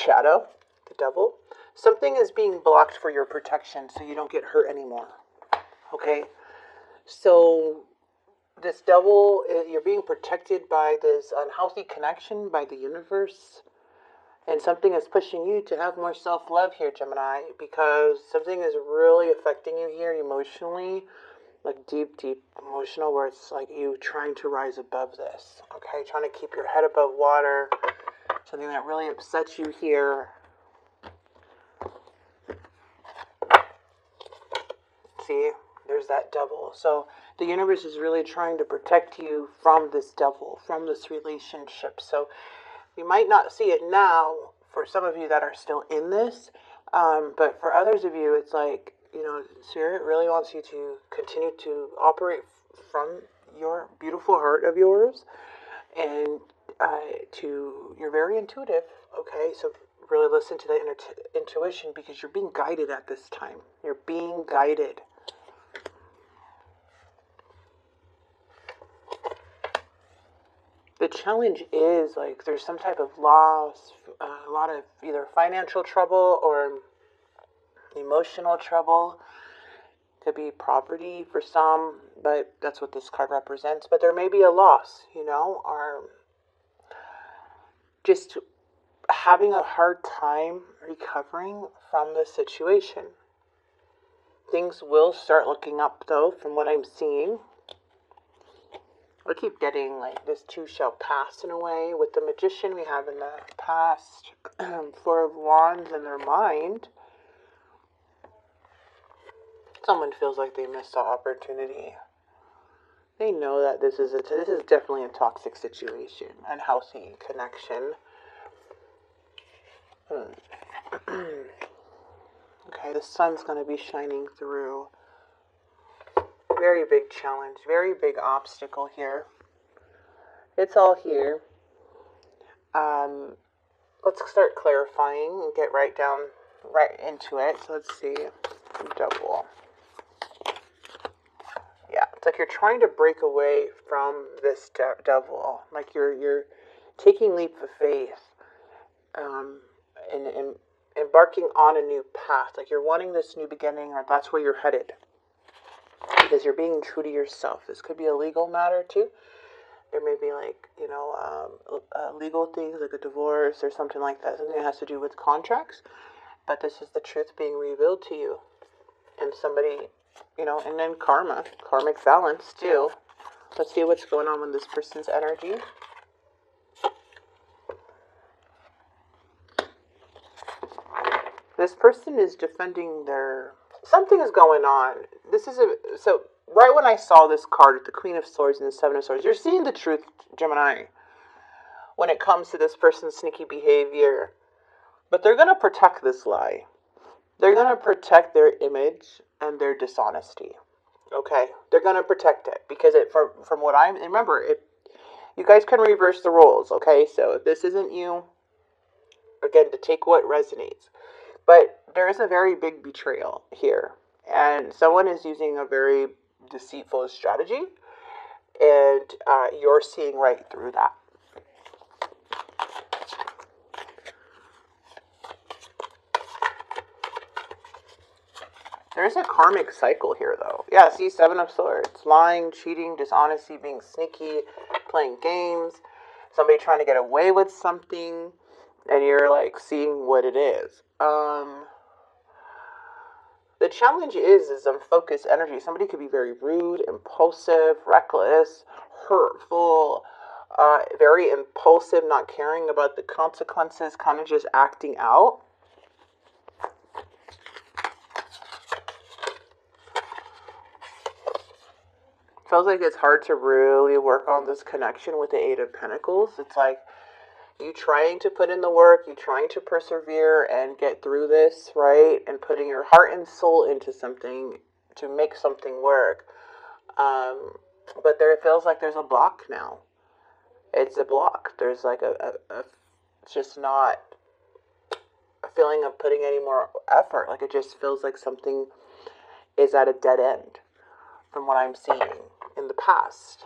shadow, the devil. Something is being blocked for your protection so you don't get hurt anymore. Okay? So this devil, you're being protected by this unhealthy connection by the universe. And something is pushing you to have more self-love here, Gemini, because something is really affecting you here emotionally, like deep, deep emotional, where it's like you trying to rise above this, okay? Trying to keep your head above water, something that really upsets you here. See, there's that devil. So the universe is really trying to protect you from this devil, from this relationship. So you might not see it now for some of you that are still in this, but for others of you, it's like, you know, Spirit really wants you to continue to operate from your beautiful heart of yours, and you're very intuitive, okay? So really listen to that intuition, because you're being guided at this time. You're being guided. The challenge is, like, there's some type of loss, a lot of either financial trouble or emotional trouble. Could be property for some, but that's what this card represents. But there may be a loss, you know, or just having a hard time recovering from the situation. Things will start looking up, though, from what I'm seeing. I keep getting, like, this too shall pass in a way. With the Magician, we have in the past Four of Wands in their mind. Someone feels like they missed an opportunity. They know that this is definitely a toxic situation, unhealthy connection. Okay, the sun's going to be shining through. Very big challenge, very big obstacle here. It's all here. Let's start clarifying and get right into it. So let's see. Double. Yeah, it's like you're trying to break away from this devil. Like you're taking leap of faith, and embarking on a new path. Like you're wanting this new beginning, or that's where you're headed. Because you're being true to yourself. This could be a legal matter too. There may be, like, you know, legal things like a divorce or something like that. Something that has to do with contracts. But this is the truth being revealed to you. And somebody, you know, and then karma, karmic balance too. Let's see what's going on with this person's energy. This person is defending their... Something is going on. So right when I saw this card, the Queen of Swords and the Seven of Swords, you're seeing the truth, Gemini, when it comes to this person's sneaky behavior. But they're going to protect this lie. They're going to protect their image and their dishonesty. Okay? They're going to protect it. Because from what I'm... Remember, you guys can reverse the roles, okay? So if this isn't you, again, to take what resonates. But there is a very big betrayal here. And someone is using a very deceitful strategy. And you're seeing right through that. There's a karmic cycle here, though. Yeah, see, Seven of Swords. Lying, cheating, dishonesty, being sneaky, playing games. Somebody trying to get away with something. And you're, like, seeing what it is. The challenge is unfocused energy. Somebody could be very rude, impulsive, reckless, hurtful, very impulsive, not caring about the consequences, kind of just acting out. Feels like it's hard to really work on this connection with the Eight of Pentacles. It's like you trying to put in the work, you trying to persevere and get through this, right? And putting your heart and soul into something to make something work. But it feels like there's a block now. It's a block. There's like it's just not a feeling of putting any more effort. Like it just feels like something is at a dead end from what I'm seeing in the past.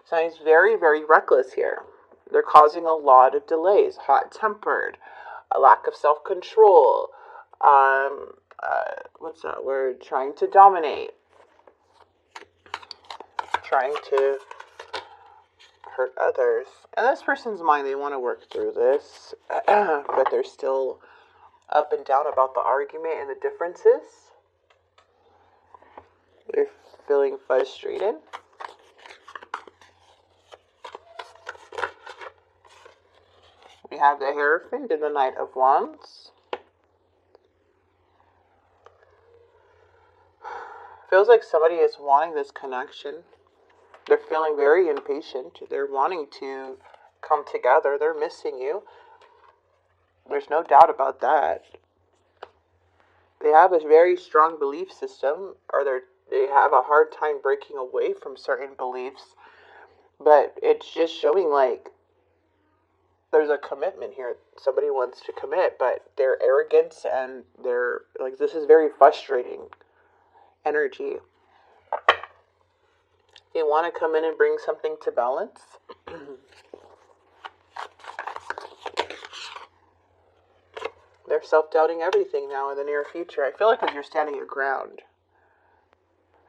So he's very, very reckless here. They're causing a lot of delays, hot-tempered, a lack of self-control, what's that word? Trying to dominate, trying to hurt others. And this person's mind, they want to work through this, but they're still up and down about the argument and the differences. They're feeling frustrated. We have the Hierophant and the Knight of Wands. Feels like somebody is wanting this connection. They're feeling very impatient. They're wanting to come together. They're missing you. There's no doubt about that. They have a very strong belief system, or they have a hard time breaking away from certain beliefs. But it's just showing like there's a commitment here. Somebody wants to commit, but their arrogance and their, like, this is very frustrating energy. They want to come in and bring something to balance. They're self-doubting everything now in the near future. I feel like you're standing your ground.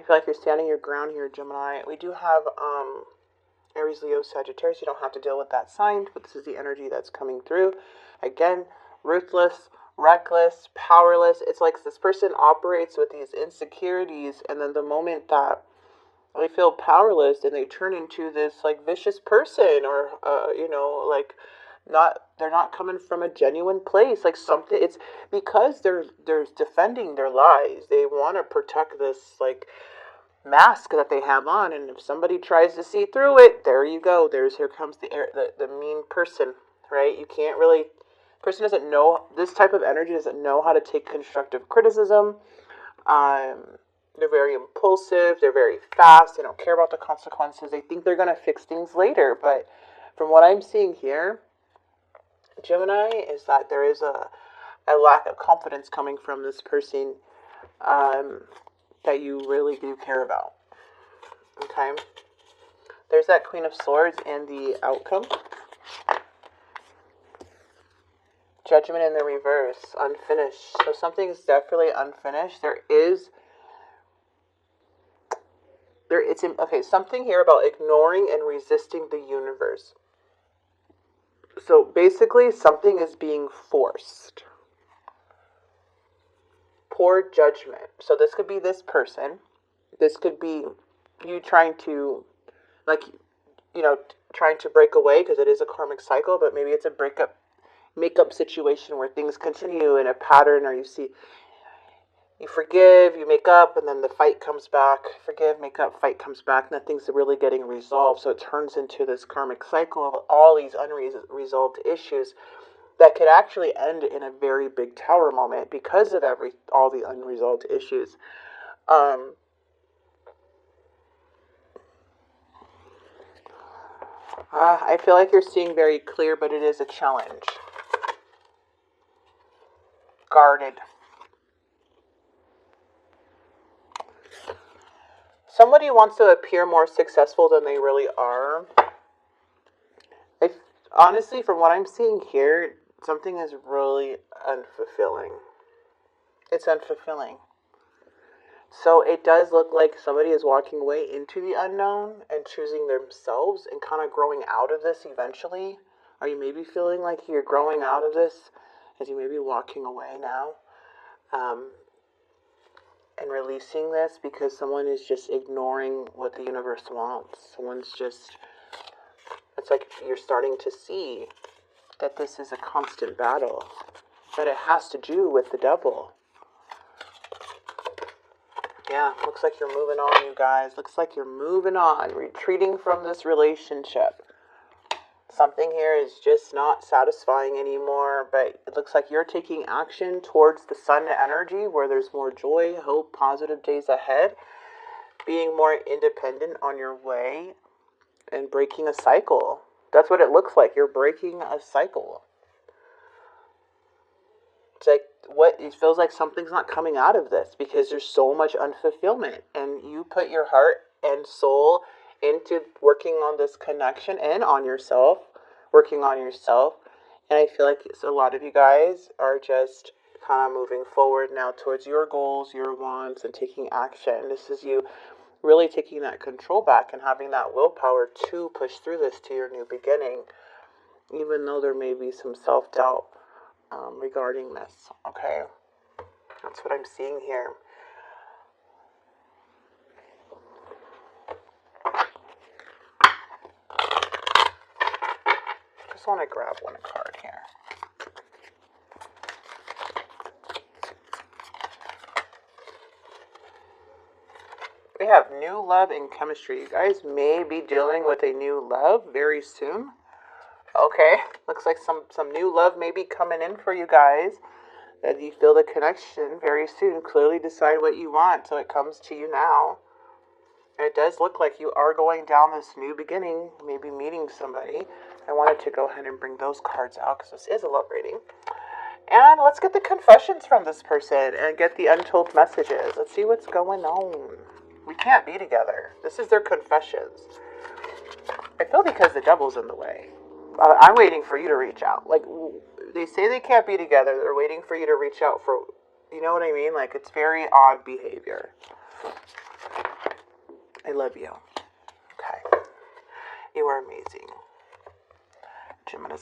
I feel like you're standing your ground here, Gemini. We do have Aries, Leo, Sagittarius. You don't have to deal with that sign, but this is the energy that's coming through. Again, ruthless, reckless, powerless. It's like this person operates with these insecurities, and then the moment that they feel powerless, and they turn into this like vicious person, or like they're not coming from a genuine place. Like something, it's because they're defending their lies. They want to protect this like mask that they have on, and if somebody tries to see through it, there you go. Here comes the mean person, right? You can't really, person doesn't know, this type of energy doesn't know how to take constructive criticism. They're very impulsive, they're very fast, they don't care about the consequences, they think they're going to fix things later. But from what I'm seeing here, Gemini, is that there is a lack of confidence coming from this person that you really do care about. Okay? There's that Queen of Swords and the outcome. Judgment in the reverse, unfinished. So something is definitely unfinished. Something here about ignoring and resisting the universe. So basically, something is being forced. Poor judgment. So this could be this person. This could be you trying to, trying to break away, because it is a karmic cycle, but maybe it's a makeup situation where things continue in a pattern, or you forgive, you make up, and then the fight comes back. Forgive, make up, fight comes back. Nothing's really getting resolved. So it turns into this karmic cycle of all these unresolved issues that could actually end in a very big tower moment because of all the unresolved issues. I feel like you're seeing very clear, but it is a challenge. Guarded. Somebody wants to appear more successful than they really are. Honestly, from what I'm seeing here, something is really unfulfilling. It's unfulfilling. So it does look like somebody is walking away into the unknown and choosing themselves and kind of growing out of this eventually. Are you maybe feeling like you're growing out of this as you may be walking away now? And releasing this because someone is just ignoring what the universe wants. It's like you're starting to see that this is a constant battle, that it has to do with the devil. Yeah, looks like you're moving on, you guys. Looks like you're moving on, retreating from this relationship. Something here is just not satisfying anymore, but it looks like you're taking action towards the sun energy where there's more joy, hope, positive days ahead. Being more independent on your way and breaking a cycle. That's what it looks like. You're breaking a cycle. It's like, it feels like something's not coming out of this because there's so much unfulfillment. And you put your heart and soul into working on this connection and on yourself working on yourself. And I feel like a lot of you guys are just kind of moving forward now towards your goals, your wants, and taking action. This is you really taking that control back and having that willpower to push through this to your new beginning, even though there may be some self-doubt regarding this. Okay, that's what I'm seeing here. Just want to grab one card here. We have new love and chemistry. You guys may be dealing with a new love very soon. Okay, looks like some new love may be coming in for you guys. As you feel the connection very soon. Clearly decide what you want so it comes to you now. And it does look like you are going down this new beginning, maybe meeting somebody. I wanted to go ahead and bring those cards out because this is a love reading. And let's get the confessions from this person and get the untold messages. Let's see what's going on. We can't be together. This is their confessions. I feel because the devil's in the way. I'm waiting for you to reach out. Like, they say they can't be together. They're waiting for you to reach out for, you know what I mean? Like, it's very odd behavior. I love you. Okay. You are amazing. Gemini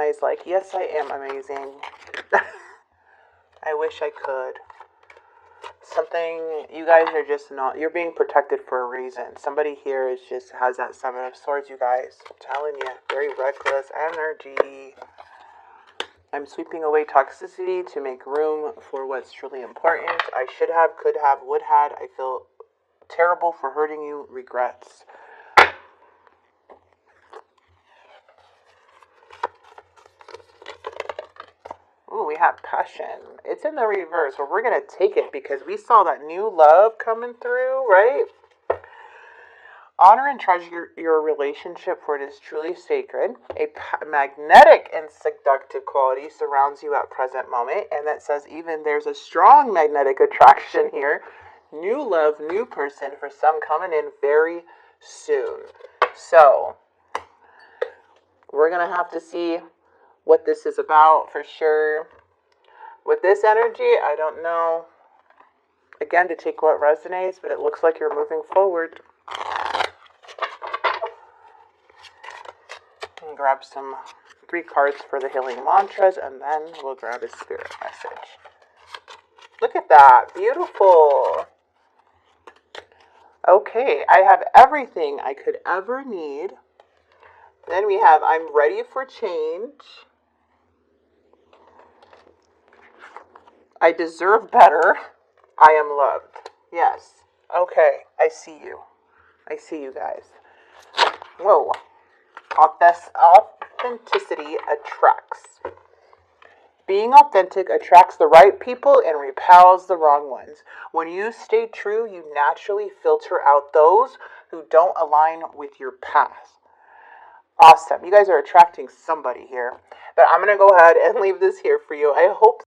is like, yes, I am amazing. I wish I could. Something, you guys are just not, you're being protected for a reason. Somebody here is just has that Seven of Swords, you guys. I'm telling you, very reckless energy. I'm sweeping away toxicity to make room for what's truly important. I should have, could have, would had. I feel terrible for hurting you. Regrets. Ooh, we have passion. It's in the reverse, but we're going to take it because we saw that new love coming through, right? Honor and treasure your relationship, for it is truly sacred. A magnetic and seductive quality surrounds you at present moment. And that says even there's a strong magnetic attraction here. New love, new person for some coming in very soon. So, we're going to have to see what this is about for sure. With this energy, I don't know. Again, to take what resonates, but it looks like you're moving forward. And grab some 3 cards for the healing mantras, and then we'll grab a spirit message. Look at that. Beautiful. Okay, I have everything I could ever need. Then we have, I'm ready for change. I deserve better. I am loved. Yes. Okay, I see you. I see you guys. Whoa. Authenticity attracts. Being authentic attracts the right people and repels the wrong ones. When you stay true, you naturally filter out those who don't align with your path. Awesome. You guys are attracting somebody here. But I'm going to go ahead and leave this here for you. I hope